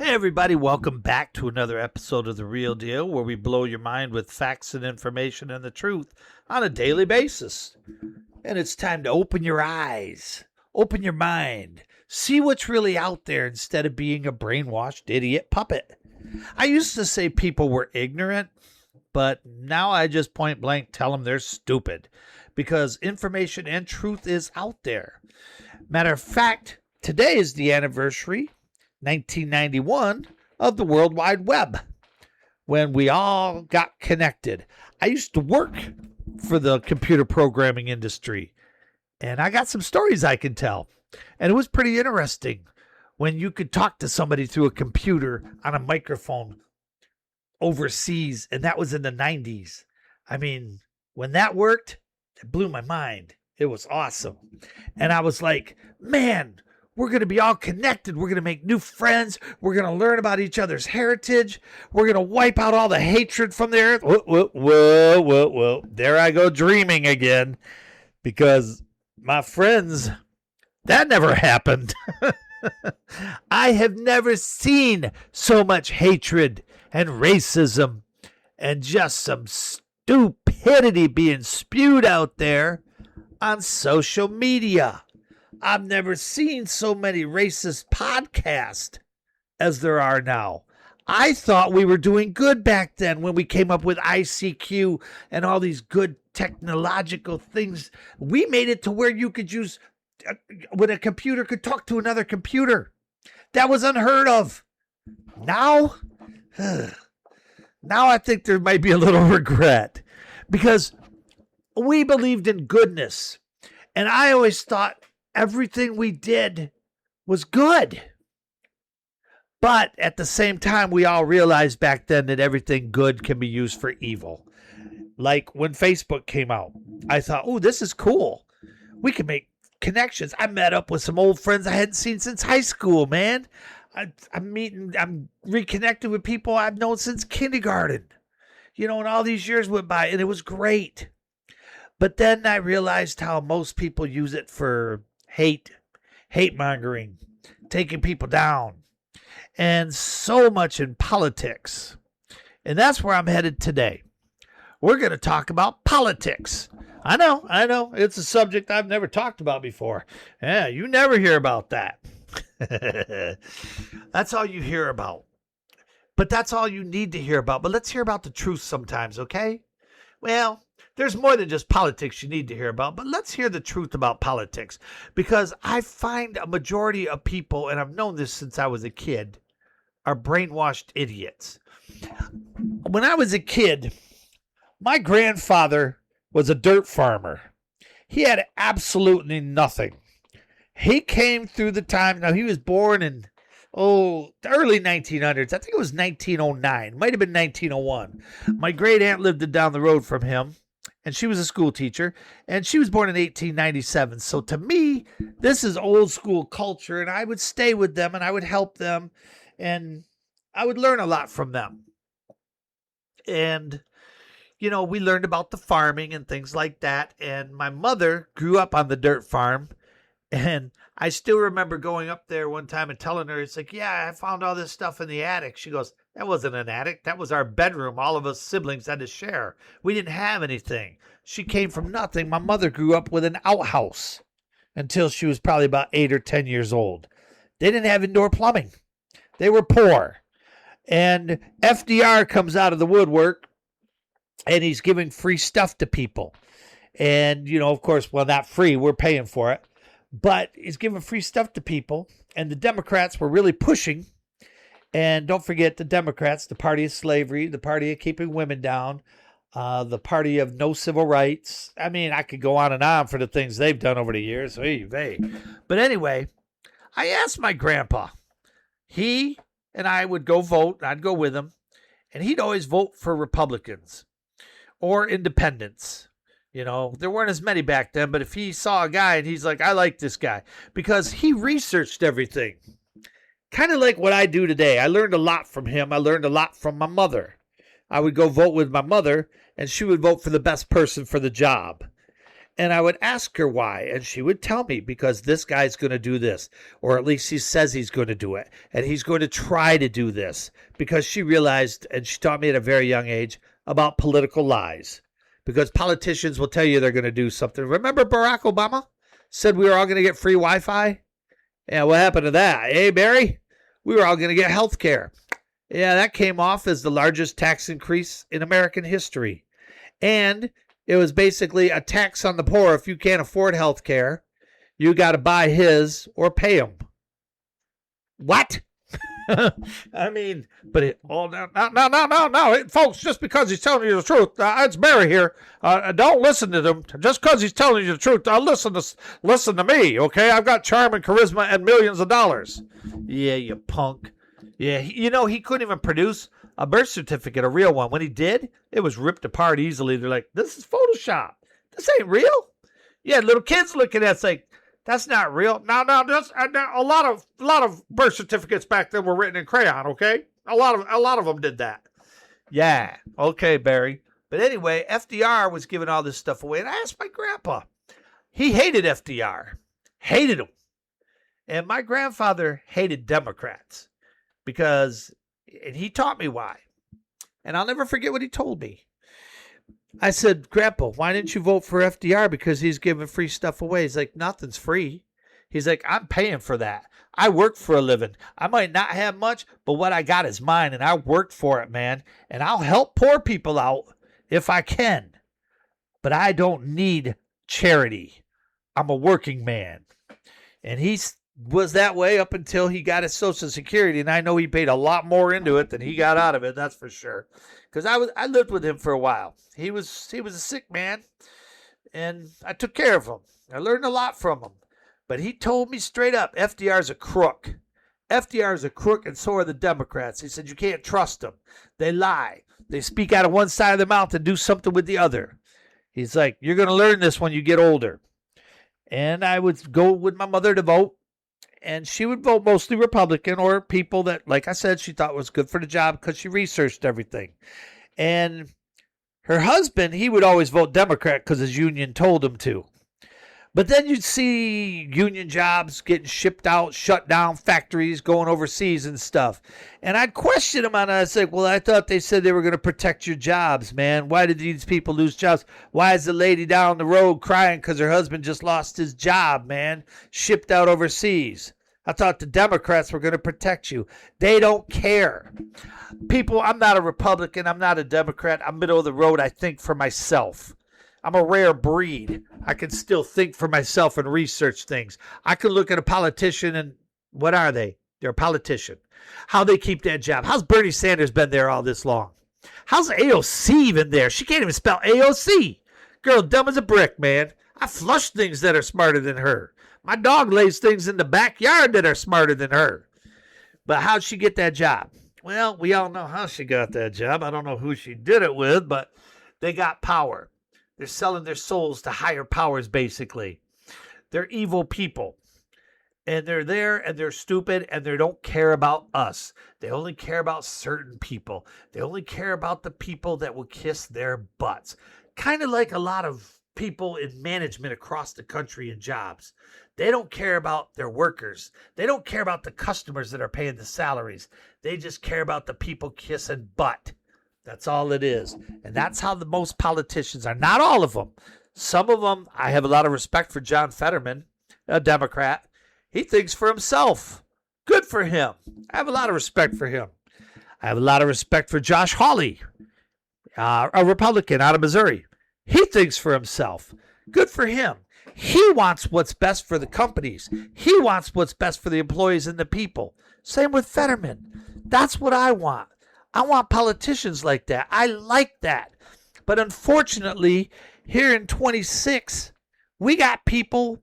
Hey everybody, welcome back to another episode of The Real Deal, where we blow your mind with facts and information and the truth on a daily basis. And it's time to open your eyes, open your mind, see what's really out there instead of being a brainwashed idiot puppet. I used to say people were ignorant, but now I just point blank tell them they're stupid because information and truth is out there. Matter of fact, today is the anniversary 1991 of the World Wide Web, when we all got connected. I used to work for the computer programming industry, and I got some stories I can tell. And it was pretty interesting when you could talk to somebody through a computer on a microphone overseas, and that was in the 90s. I mean, when that worked, it blew my mind. It was awesome. And I was like, man, we're going to be all connected. We're going to make new friends. We're going to learn about each other's heritage. We're going to wipe out all the hatred from the earth. Whoa. There I go dreaming again. Because, my friends, that never happened. I have never seen so much hatred and racism and just some stupidity being spewed out there on social media. I've never seen so many racist podcasts as there are now. I thought we were doing good back then when we came up with ICQ and all these good technological things. We made it to where you could use, when a computer could talk to another computer. That was unheard of. Now I think there might be a little regret because we believed in goodness. And I always thought everything we did was good. But at the same time, we all realized back then that everything good can be used for evil. Like when Facebook came out, I thought, oh, this is cool. We can make connections. I met up with some old friends I hadn't seen since high school, man. I'm reconnected with people I've known since kindergarten. And all these years went by, and it was great. But then I realized how most people use it for hate mongering, taking people down, and so much in politics. And that's where I'm headed today. We're going to talk about politics. I know. It's a subject I've never talked about before. Yeah, you never hear about that. That's all you hear about. But that's all you need to hear about. But let's hear about the truth sometimes, okay? Well, there's more than just politics you need to hear about, but let's hear the truth about politics, because I find a majority of people, and I've known this since I was a kid, are brainwashed idiots. When I was a kid, my grandfather was a dirt farmer. He had absolutely nothing. He came through the time, now he was born in the early 1900s. I think it was 1909. Might have been 1901. My great aunt lived down the road from him, and she was a school teacher, and she was born in 1897. So to me, this is old school culture, and I would stay with them, and I would help them, and I would learn a lot from them. And, we learned about the farming and things like that, and my mother grew up on the dirt farm, and I still remember going up there one time and telling her, it's like, yeah, I found all this stuff in the attic. She goes, that wasn't an attic. That was our bedroom. All of us siblings had to share. We didn't have anything. She came from nothing. My mother grew up with an outhouse until she was probably about 8 or 10 years old. They didn't have indoor plumbing. They were poor. And FDR comes out of the woodwork, and he's giving free stuff to people. And, of course, well, not free. We're paying for it. But he's giving free stuff to people, and the Democrats were really pushing. And don't forget the Democrats, the party of slavery, the party of keeping women down, the party of no civil rights. I mean, I could go on and on for the things they've done over the years. But anyway, I asked my grandpa. He and I would go vote. I'd go with him, and he'd always vote for Republicans or independents. There weren't as many back then, but if he saw a guy and he's like, I like this guy, because he researched everything. Kind of like what I do today. I learned a lot from him. I learned a lot from my mother. I would go vote with my mother, and she would vote for the best person for the job. And I would ask her why, and she would tell me, because this guy's going to do this, or at least he says he's going to do it, and he's going to try to do this, because she realized, and she taught me at a very young age, about political lies. Because politicians will tell you they're going to do something. Remember Barack Obama said we were all going to get free Wi-Fi? Yeah, what happened to that? Hey, Barry? We were all going to get health care. Yeah, that came off as the largest tax increase in American history. And it was basically a tax on the poor. If you can't afford health care, you got to buy his or pay him. What? I mean, but no, folks, just because he's telling you the truth, it's Barry here. Don't listen to them. Just because he's telling you the truth, listen to me, okay? I've got charm and charisma and millions of dollars. Yeah, you punk. Yeah, he couldn't even produce a birth certificate, a real one. When he did, it was ripped apart easily. They're like, this is Photoshop. This ain't real. Yeah, little kids looking at it, like, that's not real. No, that's a lot of birth certificates back then were written in crayon. Okay, a lot of them did that. Yeah, okay, Barry. But anyway, FDR was giving all this stuff away, and I asked my grandpa. He hated FDR, hated him, and my grandfather hated Democrats and he taught me why. And I'll never forget what he told me. I said, Grandpa, why didn't you vote for FDR? Because he's giving free stuff away. He's like, nothing's free. He's like, I'm paying for that. I work for a living. I might not have much, but what I got is mine, and I worked for it, man. And I'll help poor people out if I can. But I don't need charity. I'm a working man. And he was that way up until he got his Social Security, and I know he paid a lot more into it than he got out of it, that's for sure. Because I lived with him for a while. He was a sick man, and I took care of him. I learned a lot from him. But he told me straight up, FDR's a crook. FDR's a crook, and so are the Democrats. He said, you can't trust them. They lie. They speak out of one side of their mouth and do something with the other. He's like, you're going to learn this when you get older. And I would go with my mother to vote. And she would vote mostly Republican or people that, like I said, she thought was good for the job because she researched everything. And her husband, he would always vote Democrat because his union told him to. But then you'd see union jobs getting shipped out, shut down, factories going overseas and stuff. And I'd question him on it. I'd say, well, I thought they said they were going to protect your jobs, man. Why did these people lose jobs? Why is the lady down the road crying because her husband just lost his job, man? Shipped out overseas. I thought the Democrats were going to protect you. They don't care. People, I'm not a Republican. I'm not a Democrat. I'm middle of the road. I think for myself. I'm a rare breed. I can still think for myself and research things. I can look at a politician and what are they? They're a politician. How they keep that job. How's Bernie Sanders been there all this long? How's AOC even there? She can't even spell AOC. Girl, dumb as a brick, man. I flush things that are smarter than her. My dog lays things in the backyard that are smarter than her. But how'd she get that job? Well, we all know how she got that job. I don't know who she did it with, but they got power. They're selling their souls to higher powers, basically. They're evil people. And they're there, and they're stupid, and they don't care about us. They only care about certain people. They only care about the people that will kiss their butts. Kind of like a lot of people in management across the country in jobs. They don't care about their workers. They don't care about the customers that are paying the salaries. They just care about the people kissing butt. That's all it is. And that's how the most politicians are. Not all of them. Some of them, I have a lot of respect for John Fetterman, a Democrat. He thinks for himself. Good for him. I have a lot of respect for him. I have a lot of respect for Josh Hawley, a Republican out of Missouri. He thinks for himself. Good for him. He wants what's best for the companies. He wants what's best for the employees and the people. Same with Fetterman. That's what I want. I want politicians like that. I like that. But unfortunately, here in 26, we got people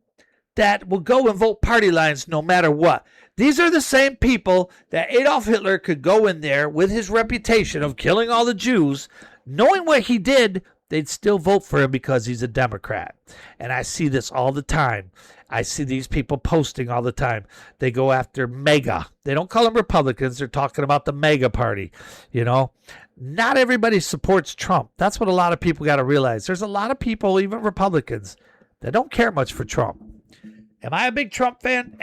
that will go and vote party lines no matter what. These are the same people that Adolf Hitler could go in there with his reputation of killing all the Jews, knowing what he did, they'd still vote for him because he's a Democrat. And I see this all the time. I see these people posting all the time. They go after MAGA. They don't call them Republicans. They're talking about the MAGA party. You know, not everybody supports Trump. That's what a lot of people got to realize. There's a lot of people, even Republicans, that don't care much for Trump. Am I a big Trump fan?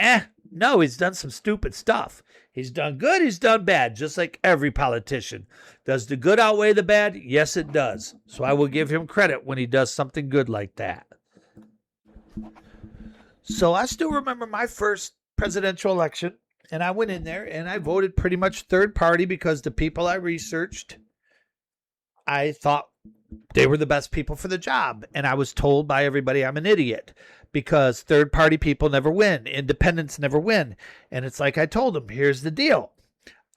No, he's done some stupid stuff. He's done good, he's done bad, just like every politician. Does the good outweigh the bad? Yes, it does. So I will give him credit when he does something good like that. So I still remember my first presidential election, and I went in there and I voted pretty much third party because the people I researched, I thought they were the best people for the job. And I was told by everybody I'm an idiot because third party people never win. Independents never win. And it's like I told them, here's the deal.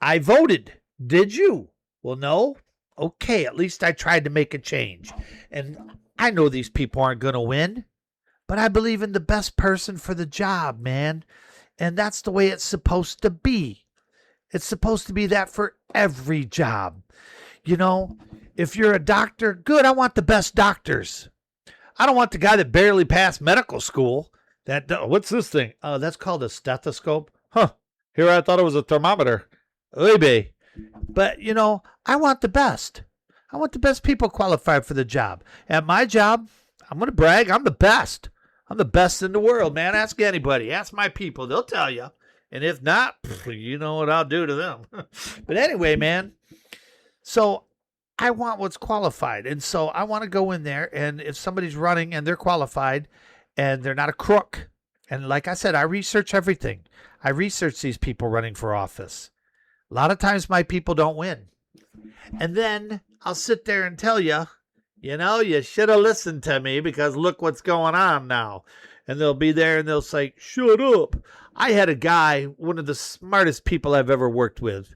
I voted. Did you? Well, no. Okay, at least I tried to make a change. And I know these people aren't going to win, but I believe in the best person for the job, man. And that's the way it's supposed to be. It's supposed to be that for every job. You know, if you're a doctor, good, I want the best doctors. I don't want the guy that barely passed medical school. What's this thing? Oh, that's called a stethoscope. Huh. Here I thought it was a thermometer. Maybe. But, you know, I want the best. I want the best people qualified for the job. At my job, I'm going to brag, I'm the best. I'm the best in the world, man. Ask anybody. Ask my people. They'll tell you. And if not, you know what I'll do to them. But anyway, man. So I want what's qualified. And so I want to go in there. And if somebody's running and they're qualified and they're not a crook. And like I said, I research everything. I research these people running for office. A lot of times my people don't win. And then I'll sit there and tell you, you know, you should have listened to me because look what's going on now. And they'll be there and they'll say, shut up. I had a guy, one of the smartest people I've ever worked with,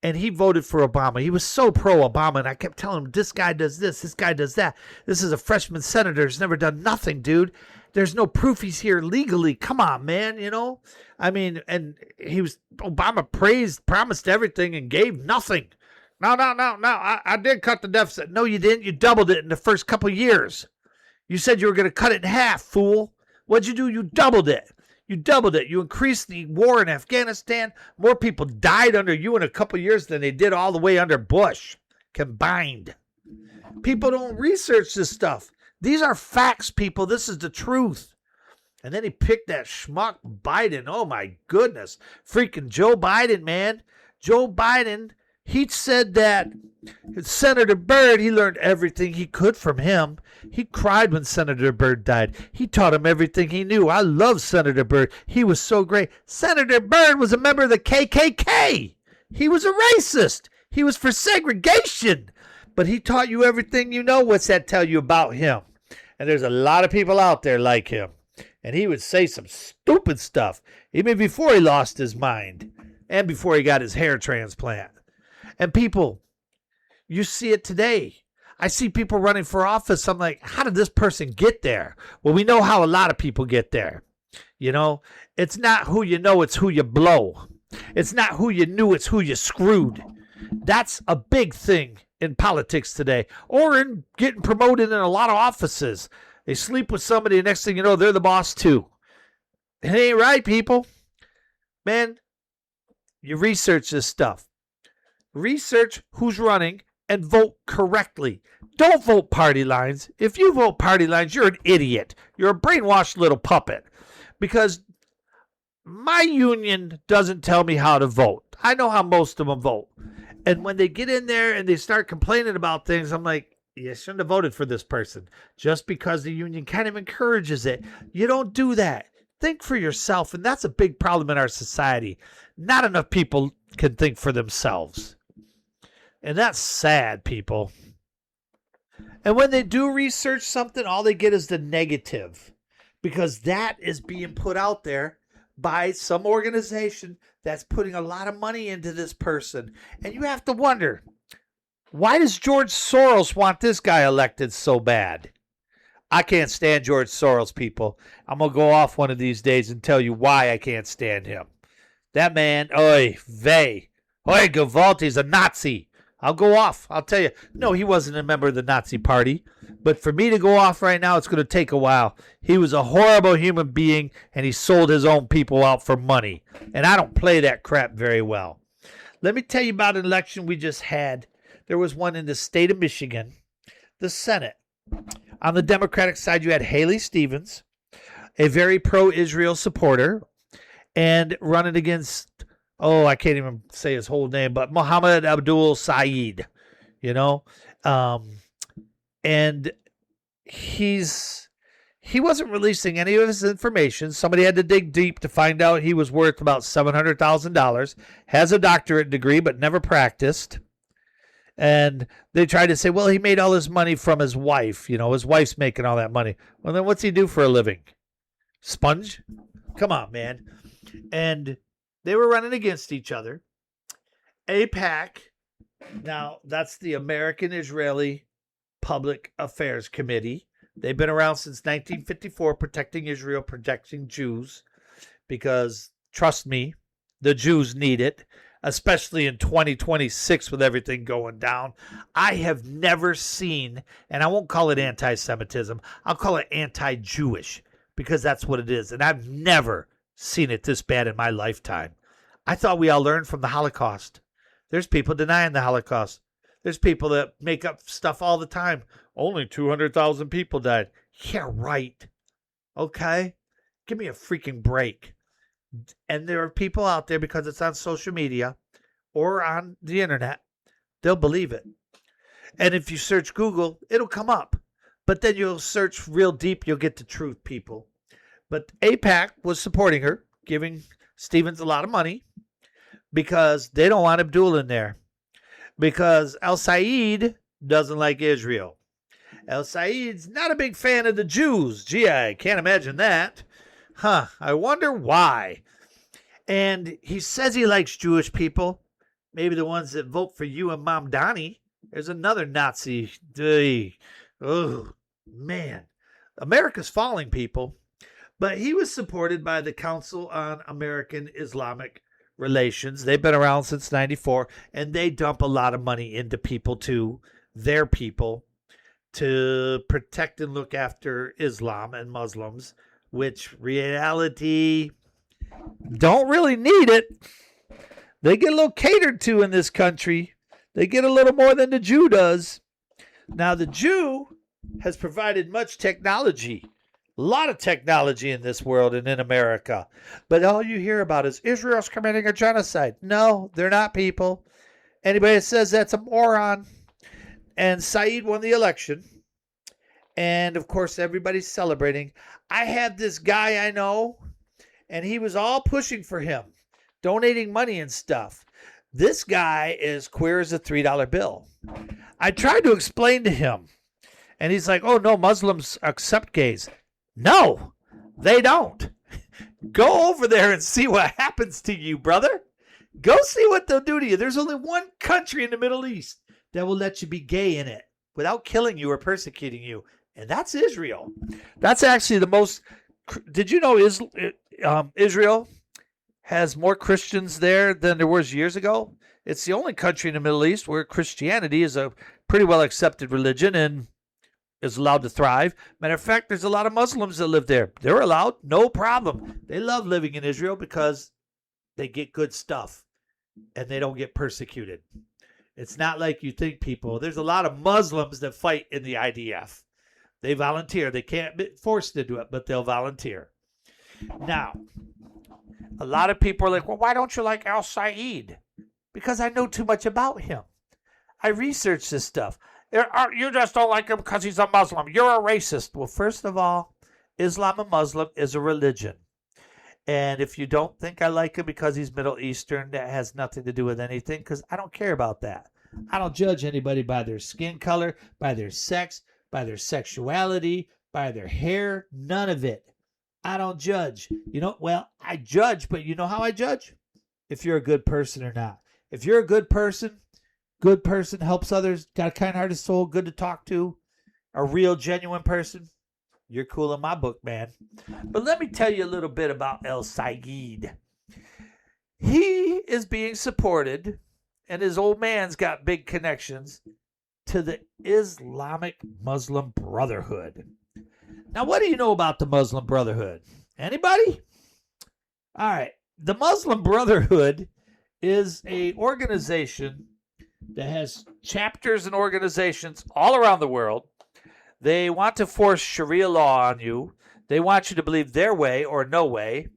and he voted for Obama. He was so pro-Obama, and I kept telling him, this guy does this guy does that. This is a freshman senator. He's never done nothing, dude. There's no proof he's here legally. Come on, man, you know? I mean, and Obama promised everything and gave nothing. No. I did cut the deficit. No, you didn't. You doubled it in the first couple years. You said you were going to cut it in half, fool. What'd you do? You doubled it. You doubled it. You increased the war in Afghanistan. More people died under you in a couple years than they did all the way under Bush combined. People don't research this stuff. These are facts, people. This is the truth. And then he picked that schmuck Biden. Oh, my goodness. Freaking Joe Biden, man. Joe Biden, he said that Senator Byrd, he learned everything he could from him. He cried when Senator Byrd died. He taught him everything he knew. I love Senator Byrd. He was so great. Senator Byrd was a member of the KKK. He was a racist. He was for segregation. But he taught you everything you know. What's that tell you about him? And there's a lot of people out there like him. And he would say some stupid stuff, even before he lost his mind and before he got his hair transplant. And people, you see it today. I see people running for office. I'm like, how did this person get there? Well, we know how a lot of people get there. You know, it's not who you know, it's who you blow. It's not who you knew, it's who you screwed. That's a big thing in politics today, or in getting promoted in a lot of offices. They sleep with somebody, and next thing you know, they're the boss too. It ain't right, people. Man, you research this stuff. Research who's running and vote correctly. Don't vote party lines. If you vote party lines, you're an idiot. You're a brainwashed little puppet. Because my union doesn't tell me how to vote. I know how most of them vote. And when they get in there and they start complaining about things, I'm like, you shouldn't have voted for this person. Just because the union kind of encourages it. You don't do that. Think for yourself. And that's a big problem in our society. Not enough people can think for themselves. And that's sad, people. And when they do research something, all they get is the negative. Because that is being put out there by some organization that's putting a lot of money into this person. And you have to wonder, why does George Soros want this guy elected so bad? I can't stand George Soros, people. I'm going to go off one of these days and tell you why I can't stand him. That man, oy Gewalt, he's a Nazi. I'll go off. I'll tell you. No, he wasn't a member of the Nazi party. But for me to go off right now, it's going to take a while. He was a horrible human being, and he sold his own people out for money. And I don't play that crap very well. Let me tell you about an election we just had. There was one in the state of Michigan, the Senate. On the Democratic side, you had Haley Stevens, a very pro-Israel supporter, and running against, I can't even say his whole name, but Mohammed Abdul Saeed, and he wasn't releasing any of his information. Somebody had to dig deep to find out he was worth about $700,000, has a doctorate degree, but never practiced. And they tried to say, well, he made all his money from his wife. His wife's making all that money. Well, then what's he do for a living? Sponge? Come on, man. And they were running against each other. AIPAC, now that's the American Israeli Public Affairs Committee. They've been around since 1954, protecting Israel, protecting Jews, because, trust me, the Jews need it, especially in 2026 with everything going down. I have never seen, and I won't call it anti-Semitism, I'll call it anti-Jewish, because that's what it is. And I've never seen it this bad in my lifetime. I thought we all learned from the Holocaust. There's people denying the Holocaust. There's people that make up stuff all the time. Only 200,000 people died. Yeah, right. Okay? Give me a freaking break. And there are people out there, because it's on social media or on the internet, they'll believe it. And if you search Google, it'll come up. But then you'll search real deep, you'll get the truth, people. But AIPAC was supporting her, giving Stevens a lot of money, because they don't want Abdul in there. Because al-Said doesn't like Israel. Al-Said's not a big fan of the Jews. Gee, I can't imagine that. I wonder why. And he says he likes Jewish people. Maybe the ones that vote for you and Mom Donnie. There's another Nazi. Oh, man. America's falling, people. But he was supported by the Council on American Islamic Relations. They've been around since 94, and they dump a lot of money into people, to their people, to protect and look after Islam and Muslims, which reality don't really need it. They get a little catered to in this country. They get a little more than the Jew does. Now, the Jew has provided much technology, a lot of technology in this world and in America. But all you hear about is Israel's committing a genocide. No, they're not, people. Anybody that says that's a moron. And Saeed won the election. And, of course, everybody's celebrating. I had this guy I know, and he was all pushing for him, donating money and stuff. This guy is queer as a $3 bill. I tried to explain to him, and he's like, oh, no, Muslims accept gays. No, they don't. Go over there and see what happens to you, brother. Go see what they'll do to you. There's only one country in the Middle East that will let you be gay in it without killing you or persecuting you, and that's Israel. That's actually the most... Did you know Israel has more Christians there than there was years ago? It's the only country in the Middle East where Christianity is a pretty well accepted religion and is allowed to thrive. Matter of fact, there's a lot of Muslims that live there. They're allowed, no problem. They love living in Israel because they get good stuff and they don't get persecuted. It's not like you think, people. There's a lot of Muslims that fight in the IDF. They volunteer. They can't be forced to do it, but they'll volunteer. Now, a lot of people are like, well, why don't you like al-Said? Because I know too much about him. I researched this stuff. You just don't like him because he's a Muslim. You're a racist. Well, first of all, Islam and Muslim is a religion. And if you don't think I like him because he's Middle Eastern, that has nothing to do with anything, because I don't care about that. I don't judge anybody by their skin color, by their sex, by their sexuality, by their hair, none of it. I don't judge. I judge, but you know how I judge? If you're a good person or not. If you're a good person, helps others, got a kind-hearted soul, good to talk to, a real, genuine person, you're cool in my book, man. But let me tell you a little bit about al-Said. He is being supported, and his old man's got big connections to the Islamic Muslim Brotherhood. Now, what do you know about the Muslim Brotherhood? Anybody? All right. The Muslim Brotherhood is an organization that has chapters and organizations all around the world. They want to force Sharia law on you. They want you to believe their way or no way.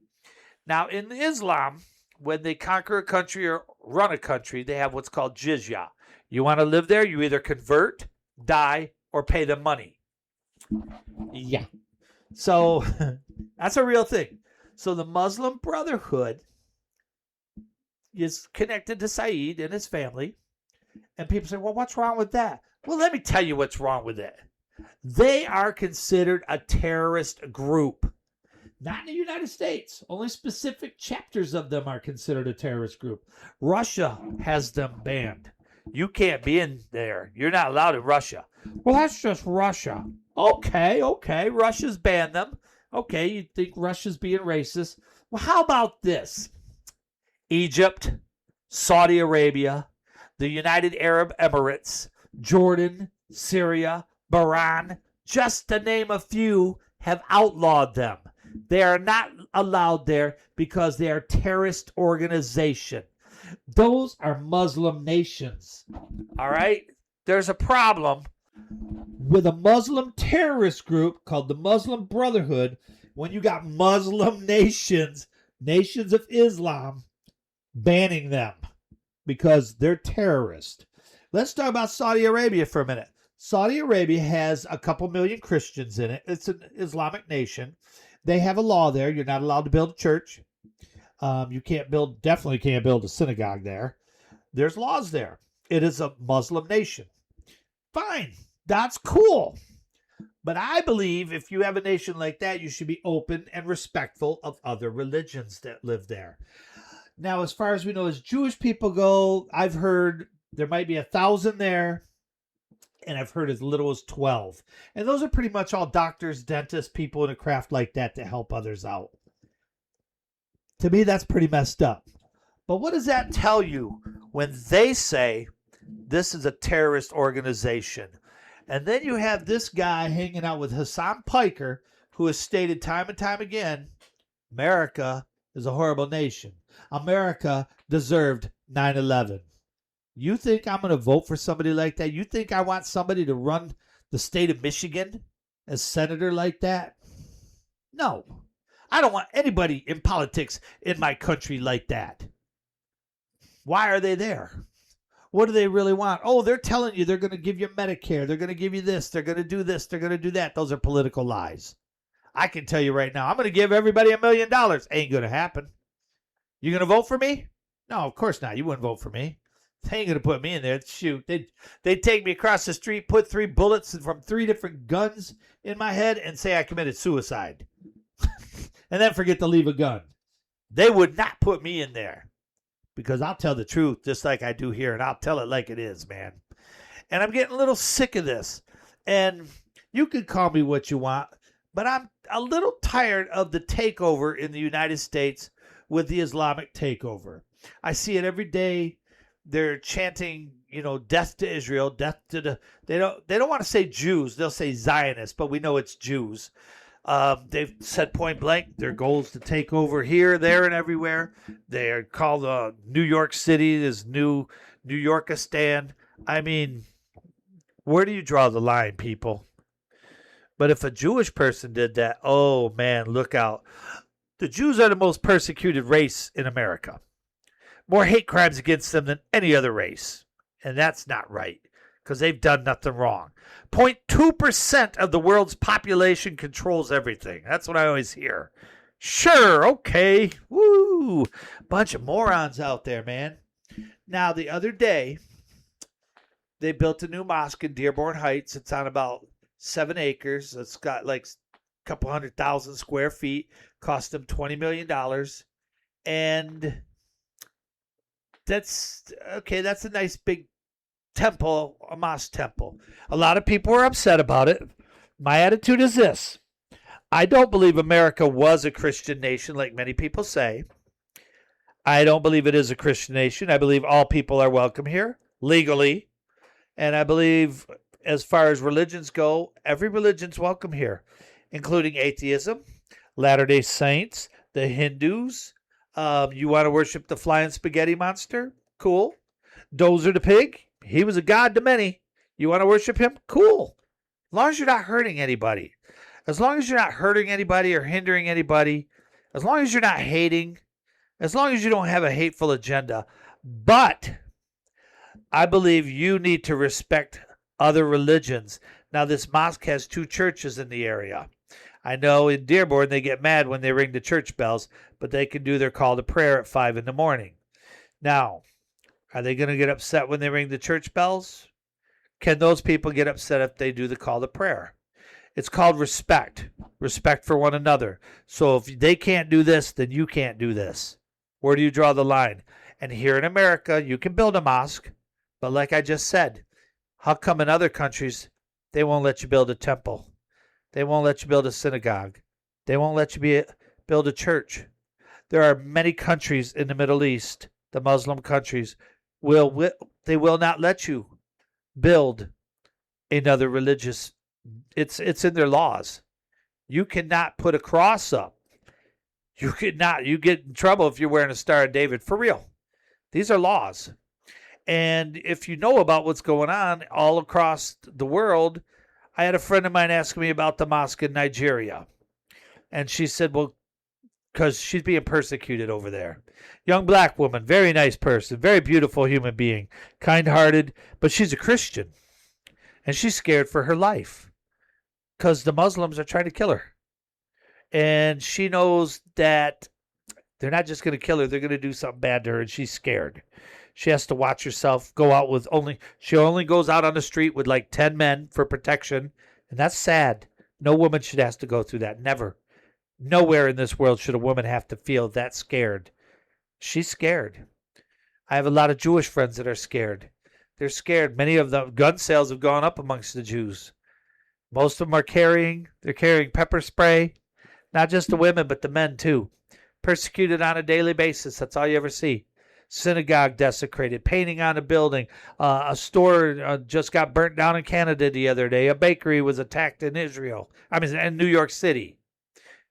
Now, in Islam, when they conquer a country or run a country, they have what's called jizya. You want to live there, you either convert, die, or pay them money. Yeah. So that's a real thing. So the Muslim Brotherhood is connected to Saeed and his family. And people say, well, what's wrong with that? Well, let me tell you what's wrong with it. They are considered a terrorist group. Not in the United States. Only specific chapters of them are considered a terrorist group. Russia has them banned. You can't be in there. You're not allowed in Russia. Well, that's just Russia. Okay. Russia's banned them. Okay, you think Russia's being racist. Well, how about this? Egypt, Saudi Arabia, the United Arab Emirates, Jordan, Syria, Bahrain, just to name a few, have outlawed them. They are not allowed there because they are a terrorist organization. Those are Muslim nations. All right? There's a problem with a Muslim terrorist group called the Muslim Brotherhood when you got Muslim nations of Islam, banning them because they're terrorists. Let's talk about Saudi Arabia for a minute. Saudi Arabia has a couple million Christians in it. It's an Islamic nation. They have a law there. You're not allowed to build a church. You definitely can't build a synagogue there. There's laws there. It is a Muslim nation. Fine. That's cool. But I believe if you have a nation like that, you should be open and respectful of other religions that live there. Now, as far as we know, as Jewish people go, I've heard there might be 1,000 there, and I've heard as little as 12. And those are pretty much all doctors, dentists, people in a craft like that to help others out. To me, that's pretty messed up. But what does that tell you when they say this is a terrorist organization? And then you have this guy hanging out with Hassan Piker, who has stated time and time again, America is a horrible nation. America deserved 9/11. You think I'm going to vote for somebody like that? You think I want somebody to run the state of Michigan as senator like that? No. I don't want anybody in politics in my country like that. Why are they there? What do they really want? Oh, they're telling you they're going to give you Medicare. They're going to give you this. They're going to do this. They're going to do that. Those are political lies. I can tell you right now, I'm going to give everybody $1 million. Ain't going to happen. You going to vote for me? No, of course not. You wouldn't vote for me. They ain't going to put me in there. Shoot. They'd take me across the street, put 3 bullets from 3 different guns in my head, and say I committed suicide. And then forget to leave a gun. They would not put me in there. Because I'll tell the truth just like I do here, and I'll tell it like it is, man. And I'm getting a little sick of this. And you can call me what you want, but I'm a little tired of the takeover in the United States with the Islamic takeover. I see it every day. They're chanting, death to Israel, death to the... They don't want to say Jews. They'll say Zionists, but we know it's Jews. They've said point blank their goal is to take over here, there, and everywhere. They are called New York City is New Yorkistan. I mean, where do you draw the line, people? But if a Jewish person did that, oh man, look out. The Jews are the most persecuted race in America. More hate crimes against them than any other race. And that's not right, because they've done nothing wrong. 0.2% of the world's population controls everything. That's what I always hear. Sure, okay. Woo! Bunch of morons out there, man. Now, the other day, they built a new mosque in Dearborn Heights. It's on about 7 acres. It's got like a couple 100,000 square feet. Cost them $20 million. And that's a nice big temple, a mosque temple. A lot of people are upset about it. My attitude is this. I don't believe America was a Christian nation like many people say. I don't believe it is a Christian nation. I believe all people are welcome here, legally. And I believe as far as religions go, every religion's welcome here, including atheism, Latter-day Saints, the Hindus. You want to worship the flying spaghetti monster? Cool. Dozer the pig? He was a god to many. You want to worship him? Cool. long as you're not hurting anybody, as long as you're not hurting anybody or hindering anybody, as long as you're not hating, as long as you don't have a hateful agenda. But I believe you need to respect other religions. Now, this mosque has 2 churches in the area. I know in Dearborn they get mad when they ring the church bells, but they can do their call to prayer at 5 in the morning. Now, are they going to get upset when they ring the church bells? Can those people get upset if they do the call to prayer? It's called respect. Respect for one another. So if they can't do this, then you can't do this. Where do you draw the line? And here in America, you can build a mosque, but like I just said, how come in other countries they won't let you build a temple? They won't let you build a synagogue. They won't let you build a church. There are many countries in the Middle East, the Muslim countries, they will not let you build another religious. It's in their laws. You cannot put a cross up. You get in trouble if you're wearing a Star of David. For real. These are laws. And if you know about what's going on all across the world, I had a friend of mine ask me about the mosque in Nigeria. And she said, well, because she's being persecuted over there. Young black woman, very nice person, very beautiful human being, kind-hearted, but she's a Christian. And she's scared for her life because the Muslims are trying to kill her. And she knows that they're not just going to kill her, they're going to do something bad to her, and she's scared. She has to watch herself go out with she only goes out on the street with like 10 men for protection, and that's sad. No woman should have to go through that, never. Nowhere in this world should a woman have to feel that scared. She's scared. I have a lot of Jewish friends that are scared. They're scared. Many of the gun sales have gone up amongst the Jews. Most of them are carrying pepper spray. Not just the women, but the men too. Persecuted on a daily basis. That's all you ever see. Synagogue desecrated. Painting on a building. A store just got burnt down in Canada the other day. A bakery was attacked in Israel. In New York City.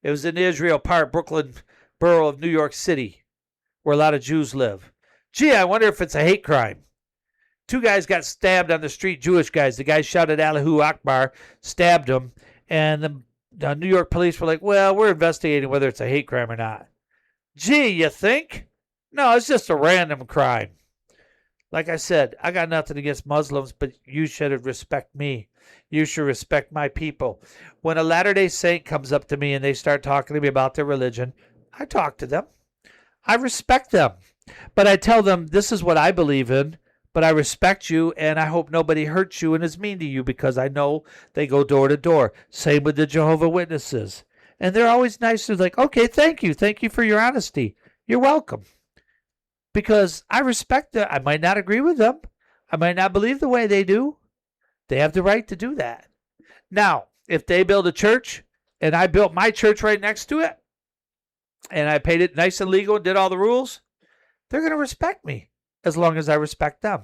It was in the Israel part, Brooklyn borough of New York City, where a lot of Jews live. Gee, I wonder if it's a hate crime. 2 guys got stabbed on the street, Jewish guys. The guy shouted Allahu Akbar, stabbed him, and the New York police were like, well, we're investigating whether it's a hate crime or not. Gee, you think? No, it's just a random crime. Like I said, I got nothing against Muslims, but you should respect me. You should respect my people. When a Latter-day Saint comes up to me and they start talking to me about their religion, I talk to them. I respect them. But I tell them, this is what I believe in, but I respect you, and I hope nobody hurts you and is mean to you because I know they go door to door. Same with the Jehovah's Witnesses. And they're always nice. They're like, okay, thank you. Thank you for your honesty. You're welcome. Because I respect them. I might not agree with them. I might not believe the way they do. They have the right to do that. Now, if they build a church and I built my church right next to it and I paid it nice and legal and did all the rules, they're going to respect me as long as I respect them.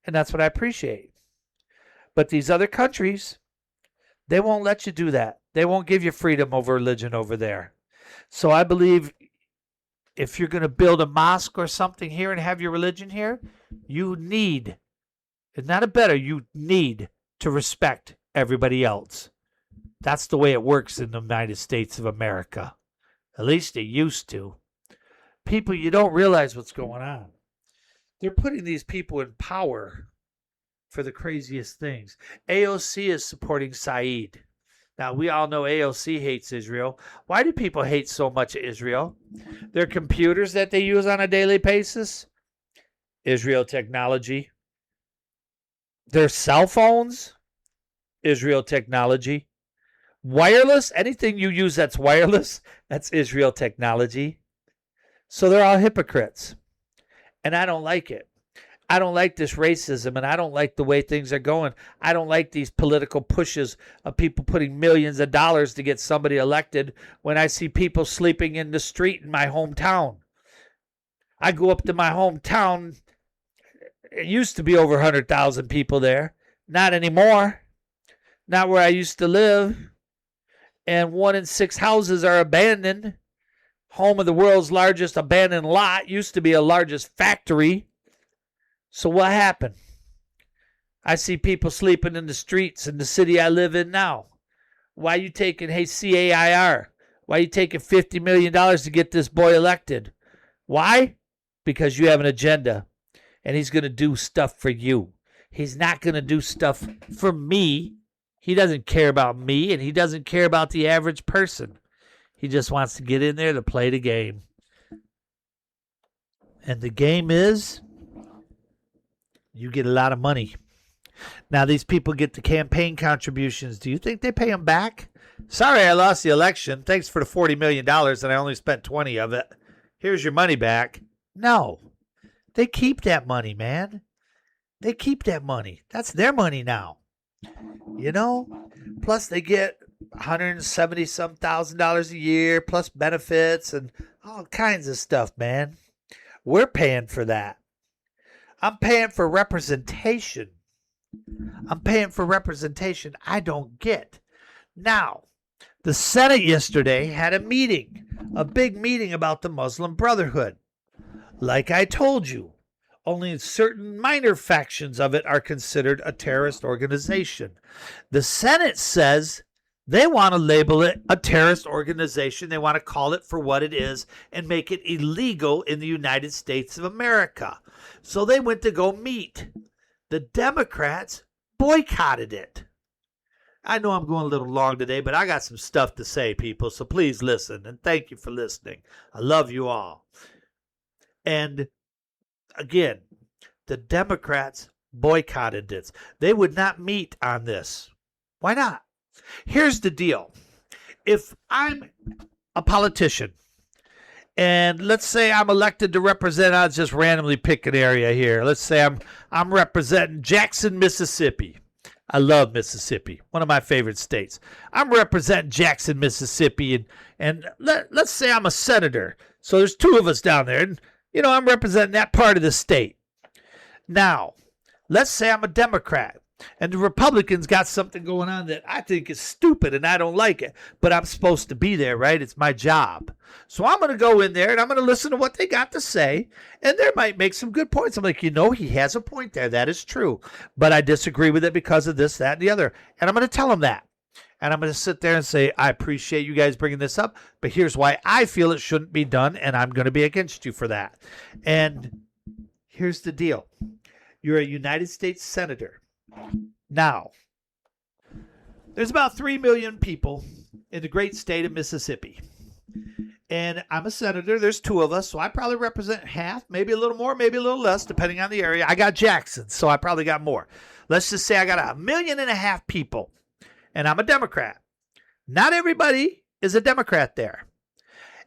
And that's what I appreciate. But these other countries, they won't let you do that. They won't give you freedom over religion over there. So I believe if you're going to build a mosque or something here and have your religion here, you need, it's not a better, you need to respect everybody else. That's the way it works in the United States of America. At least it used to. People, you don't realize what's going on. They're putting these people in power for the craziest things. AOC is supporting Saeed. Now, we all know AOC hates Israel. Why do people hate so much Israel? Their computers that they use on a daily basis? Israel technology. Their cell phones? Israel technology. Wireless? Anything you use that's wireless? That's Israel technology. So they're all hypocrites. And I don't like it. I don't like this racism, and I don't like the way things are going. I don't like these political pushes of people putting millions of dollars to get somebody elected when I see people sleeping in the street in my hometown. I go up to my hometown. It used to be over 100,000 people there. Not anymore. Not where I used to live. And 1 in 6 houses are abandoned. Home of the world's largest abandoned lot. Used to be a largest factory. So what happened? I see people sleeping in the streets in the city I live in now. Why you taking, hey, CAIR, why you taking $50 million to get this boy elected? Why? Because you have an agenda, and he's going to do stuff for you. He's not going to do stuff for me. He doesn't care about me, and he doesn't care about the average person. He just wants to get in there to play the game. And the game is you get a lot of money. Now, these people get the campaign contributions. Do you think they pay them back? Sorry, I lost the election. Thanks for the $40 million, and I only spent 20 of it. Here's your money back. No. They keep that money, man. They keep that money. That's their money now. You know? Plus, they get $170-some thousand a year, plus benefits and all kinds of stuff, man. We're paying for that. I'm paying for representation. I'm paying for representation I don't get. Now, the Senate yesterday had a meeting, a big meeting about the Muslim Brotherhood. Like I told you, only certain minor factions of it are considered a terrorist organization. The Senate says they want to label it a terrorist organization. They want to call it for what it is and make it illegal in the United States of America. So they went to go meet. The Democrats boycotted it. I know I'm going a little long today, but I got some stuff to say, people, so please listen, and thank you for listening. I love you all. And again, the Democrats boycotted this. They would not meet on this. Why not? Here's the deal. If I'm a politician, and let's say I'm elected to represent, I'll just randomly pick an area here. Let's say I'm representing Jackson, Mississippi. I love Mississippi, one of my favorite states. I'm representing Jackson, Mississippi, and let's say I'm a senator. So there's two of us down there, and I'm representing that part of the state. Now, let's say I'm a Democrat, and the Republicans got something going on that I think is stupid and I don't like it, but I'm supposed to be there, right? It's my job. So I'm going to go in there and I'm going to listen to what they got to say, and they might make some good points. I'm like, he has a point there. That is true, but I disagree with it because of this, that, and the other, and I'm going to tell them that. And I'm going to sit there and say, I appreciate you guys bringing this up, but here's why I feel it shouldn't be done, and I'm going to be against you for that. And here's the deal. You're a United States Senator. Now, there's about 3 million people in the great state of Mississippi. And I'm a senator. There's two of us, so I probably represent half, maybe a little more, maybe a little less, depending on the area. I got Jackson, so I probably got more. Let's just say I got 1.5 million people, and I'm a Democrat. Not everybody is a Democrat there.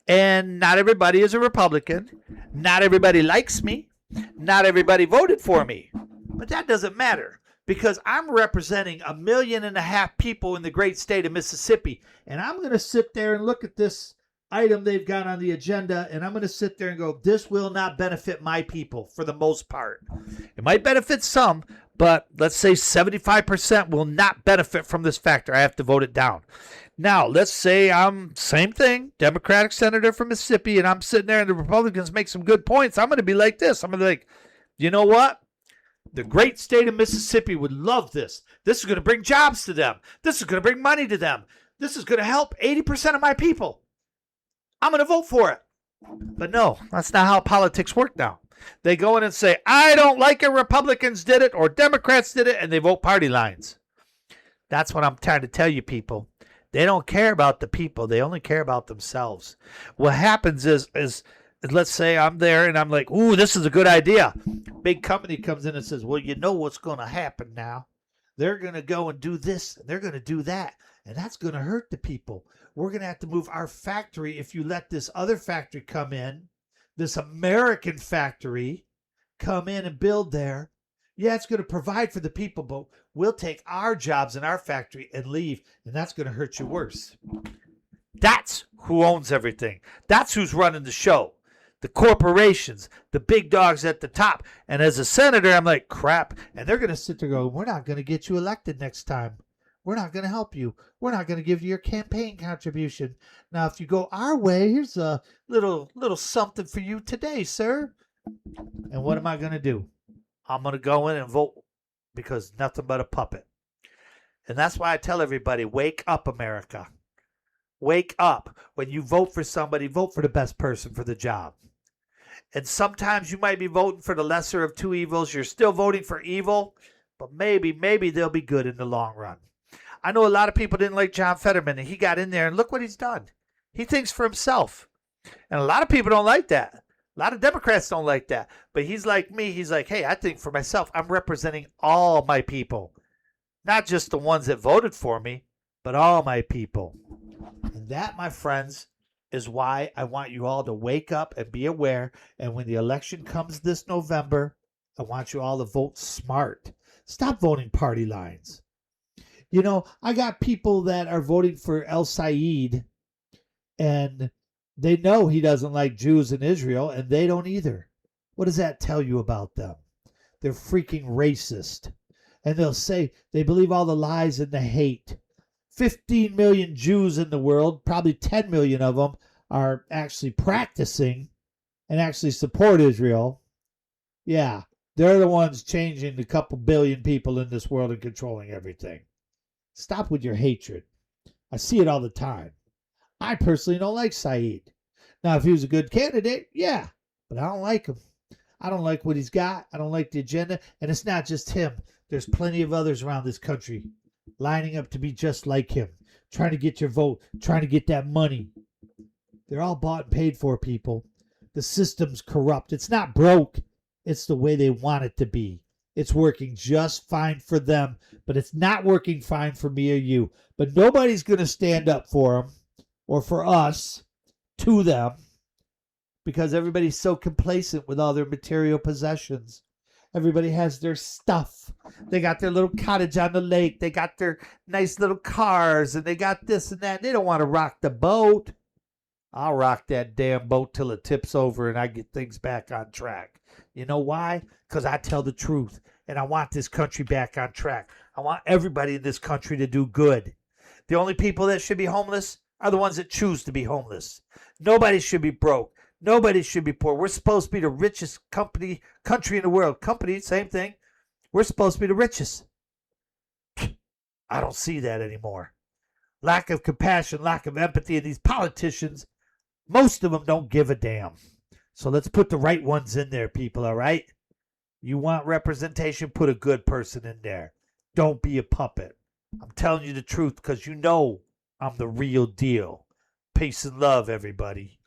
And not everybody is a Republican. Not everybody likes me. Not everybody voted for me. But that doesn't matter, because I'm representing 1.5 million people in the great state of Mississippi. And I'm going to sit there and look at this item they've got on the agenda, and I'm going to sit there and go, this will not benefit my people for the most part. It might benefit some, but let's say 75% will not benefit from this factor. I have to vote it down. Now, let's say I'm, same thing, Democratic senator from Mississippi, and I'm sitting there and the Republicans make some good points. I'm going to be like this. I'm going to be like, you know what? The great state of Mississippi would love this. This is going to bring jobs to them. This is going to bring money to them. This is going to help 80% of my people. I'm going to vote for it. But no, that's not how politics work now. They go in and say, I don't like it, Republicans did it, or Democrats did it, and they vote party lines. That's what I'm trying to tell you, people. They don't care about the people. They only care about themselves. What happens is let's say I'm there and I'm like, ooh, this is a good idea. Big company comes in and says, well, you know what's going to happen now. They're going to go and do this, and they're going to do that, and that's going to hurt the people. We're going to have to move our factory if you let this other factory come in, this American factory come in and build there. Yeah, it's going to provide for the people, but we'll take our jobs in our factory and leave, and that's going to hurt you worse. That's who owns everything. That's who's running the show. The corporations, the big dogs at the top. And as a senator, I'm like, crap. And they're going to sit there and go, we're not going to get you elected next time. We're not going to help you. We're not going to give you your campaign contribution. Now, if you go our way, here's a little something for you today, sir. And what am I going to do? I'm going to go in and vote because nothing but a puppet. And that's why I tell everybody, wake up, America. Wake up. When you vote for somebody, vote for the best person for the job. And sometimes you might be voting for the lesser of two evils. You're still voting for evil, but maybe they'll be good in the long run. I know a lot of people didn't like John Fetterman, and he got in there, and look what he's done. He thinks for himself. And a lot of people don't like that. A lot of Democrats don't like that. But he's like me. He's like, hey, I think for myself. I'm representing all my people. Not just the ones that voted for me, but all my people. And that, my friends, is why I want you all to wake up and be aware. And when the election comes this November, I want you all to vote smart. Stop voting party lines. You know, I got people that are voting for El Said, and they know he doesn't like Jews in Israel, and they don't either. What does that tell you about them? They're freaking racist. And they'll say they believe all the lies and the hate. 15 million Jews in the world, probably 10 million of them are actually practicing and actually support Israel. Yeah, they're the ones changing the couple billion people in this world and controlling everything. Stop with your hatred. I see it all the time. I personally don't like Said. Now, if he was a good candidate, yeah, but I don't like him. I don't like what he's got. I don't like the agenda. And it's not just him. There's plenty of others around this country lining up to be just like him, trying to get your vote, trying to get that money. They're all bought and paid for, people. The system's corrupt. It's not broke. It's the way they want it to be. It's working just fine for them, but it's not working fine for me or you. But nobody's going to stand up for them or for us to them because everybody's so complacent with all their material possessions. Everybody has their stuff. They got their little cottage on the lake. They got their nice little cars, and they got this and that. They don't want to rock the boat. I'll rock that damn boat till it tips over and I get things back on track. You know why? Because I tell the truth, and I want this country back on track. I want everybody in this country to do good. The only people that should be homeless are the ones that choose to be homeless. Nobody should be broke. Nobody should be poor. We're supposed to be the richest country in the world. Company, same thing. We're supposed to be the richest. I don't see that anymore. Lack of compassion, lack of empathy, and these politicians, most of them don't give a damn. So let's put the right ones in there, people, all right? You want representation? Put a good person in there. Don't be a puppet. I'm telling you the truth because you know I'm the real deal. Peace and love, everybody.